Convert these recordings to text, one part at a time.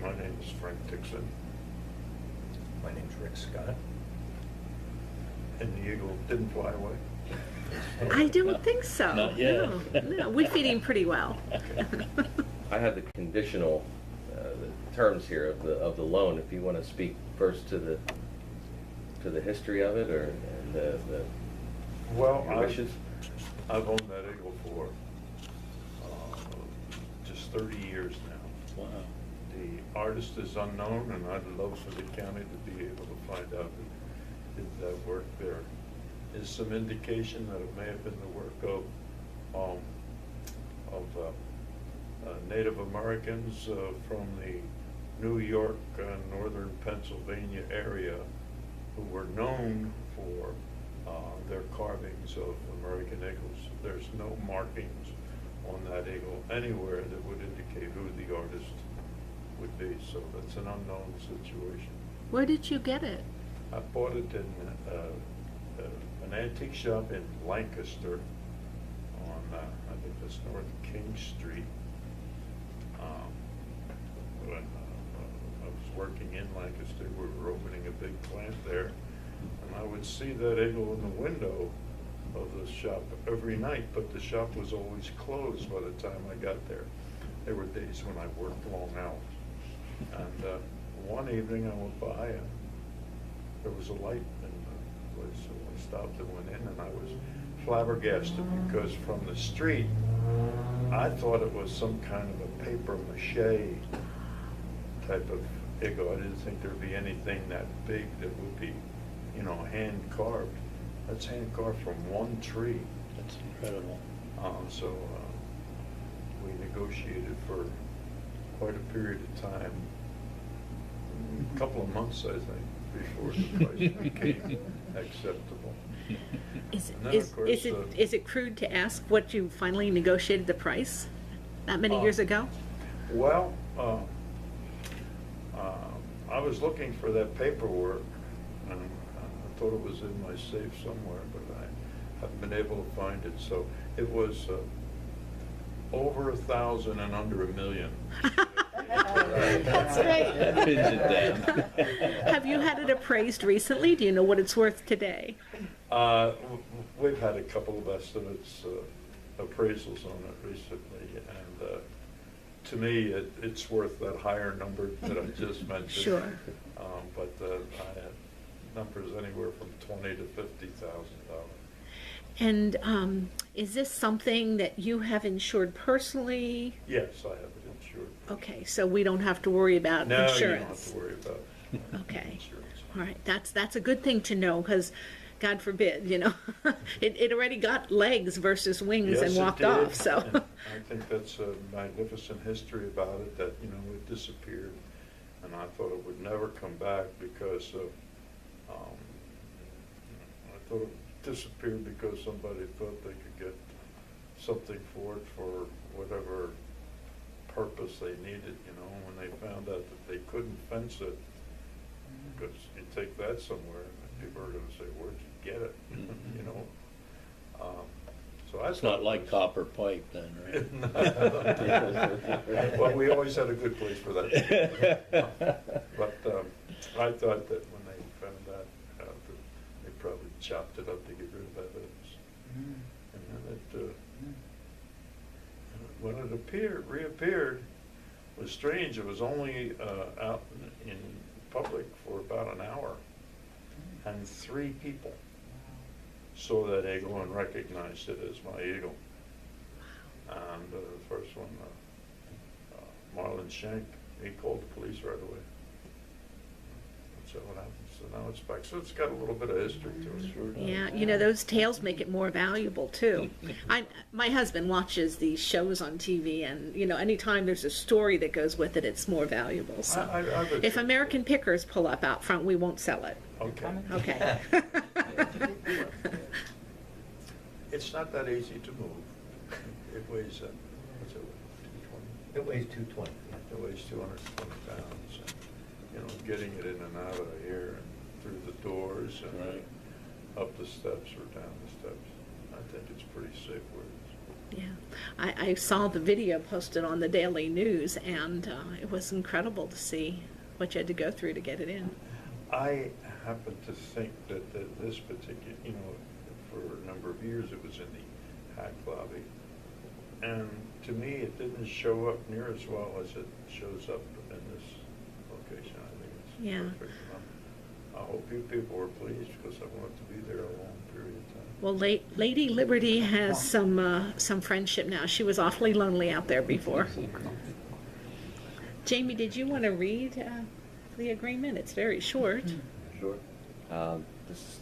My name is Frank Dixon. My name's Rick Scott. And the eagle didn't fly away? I don't think so. Not yet. No, we feed him pretty well. I have the conditional the terms here of the loan. If you want to speak first to the history of it, or and the Well, your wishes. I've owned that eagle for just 30 years now. Wow. The artist is unknown, and I'd love for the county to be able to find out who did that work. There is some indication that it may have been the work of Native Americans from the New York, northern Pennsylvania area, who were known for their carvings of American eagles. There's no markings on that eagle anywhere that would indicate who the artist would be, so that's an unknown situation. Where did you get it? I bought it in an antique shop in Lancaster on, I think that's North King Street. When I was working in Lancaster, we were opening a big plant there, and I would see that eagle in the window of the shop every night, but the shop was always closed by the time I got there. There were days when I worked long hours. And one evening I went by and there was a light in the place, so I stopped and went in, and I was flabbergasted because from the street I thought it was some kind of a paper mache type of eagle. I didn't think there'd be anything that big that would be, you know, hand carved. That's hand carved from one tree. That's incredible. So we negotiated for quite a period of time, a couple of months, I think, before the price became acceptable. Is, And then, is, of course, is it crude to ask what you finally negotiated the price that many years ago? Well, I was looking for that paperwork, and I thought it was in my safe somewhere, but I haven't been able to find it. So it was over 1,000 and under 1 million. That's great. That pins it down. Have you had it appraised recently? Do you know what it's worth today? We've had a couple of estimates, appraisals on it recently, and to me, it's worth that higher number that I just mentioned. Sure. But I had numbers anywhere from $20,000 to $50,000. And is this something that you have insured personally? Yes, I have it insured. Okay, so we don't have to worry about No, insurance? you don't have to worry about Okay. insurance. All right, that's a good thing to know, because God forbid, you know, it already got legs versus wings Yes, and it walked did. off, so. And I think that's a magnificent history about it, that, you know, it disappeared, and I thought it would never come back because of, I thought it disappeared because somebody thought they could get something for it for whatever purpose they needed, you know, when they found out that they couldn't fence it, because you take that somewhere, and people are gonna say, where'd you get it, you know? So I It's thought not it like was- copper pipe then, right? Well, we always had a good place for that. But I thought that when they found that out, that they probably chopped it up to get rid of evidence. And then when it reappeared, it was strange. It was only out in public for about an hour, and 3 people saw that eagle and recognized it as my eagle. And the first one, Marlon Schenk, he called the police right away. So what happened? So now it's back. So it's got a little bit of history to it. Sure does. Yeah, you know, those tails make it more valuable too. My husband watches these shows on TV, and you know, anytime there's a story that goes with it, it's more valuable. So I would if think American Pickers pull up out front, we won't sell it. Okay. Okay. It's not that easy to move. It weighs, what's it, 220? It weighs 220. It weighs 220 pounds. And, you know, getting it in and out of here and through the doors and Right. up the steps or down the steps, I think it's pretty safe where it is. Yeah, I saw the video posted on the Daily News, and it was incredible to see what you had to go through to get it in. I happen to think that this particular, for a number of years it was in the hack lobby. And to me, it didn't show up near as well as it shows up in this location. I think it's Yeah. perfect. I hope you people were pleased because I wanted to be there a long period of time. Well, Lady Liberty has some friendship now. She was awfully lonely out there before. Jamie, did you want to read the agreement? It's very short. Sure.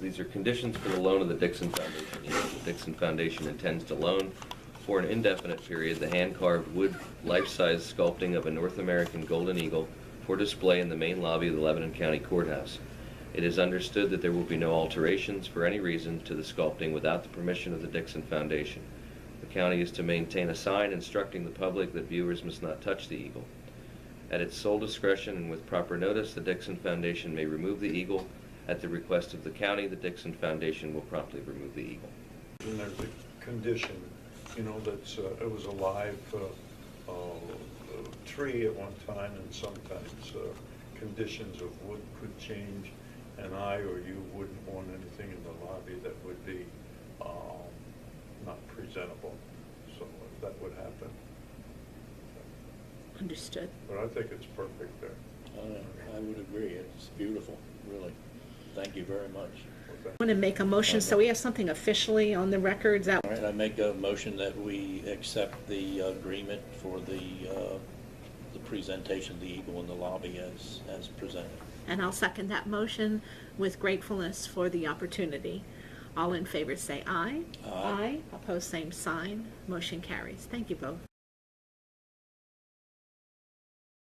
These are conditions for the loan of the Dixon Foundation. The Dixon Foundation intends to loan for an indefinite period the hand-carved wood life-size sculpting of a North American golden eagle for display in the main lobby of the Lebanon County Courthouse. It is understood that there will be no alterations for any reason to the sculpting without the permission of the Dixon Foundation. The county is to maintain a sign instructing the public that viewers must not touch the eagle. At its sole discretion and with proper notice, the Dixon Foundation may remove the eagle. At the request of the county, the Dixon Foundation will promptly remove the eagle. And there's a condition, that's, it was a live tree at one time, and sometimes conditions of wood could change, and I or you wouldn't want anything in the lobby that would be not presentable. So if that would happen. Understood. But I think it's perfect there. I would agree. It's beautiful, really. Thank you very much. I want to make a motion so we have something officially on the records. All right, I make a motion that we accept the agreement for the presentation of the eagle in the lobby as presented. And I'll second that motion with gratefulness for the opportunity. All in favor say aye. Aye. Opposed, same sign. Motion carries. Thank you both.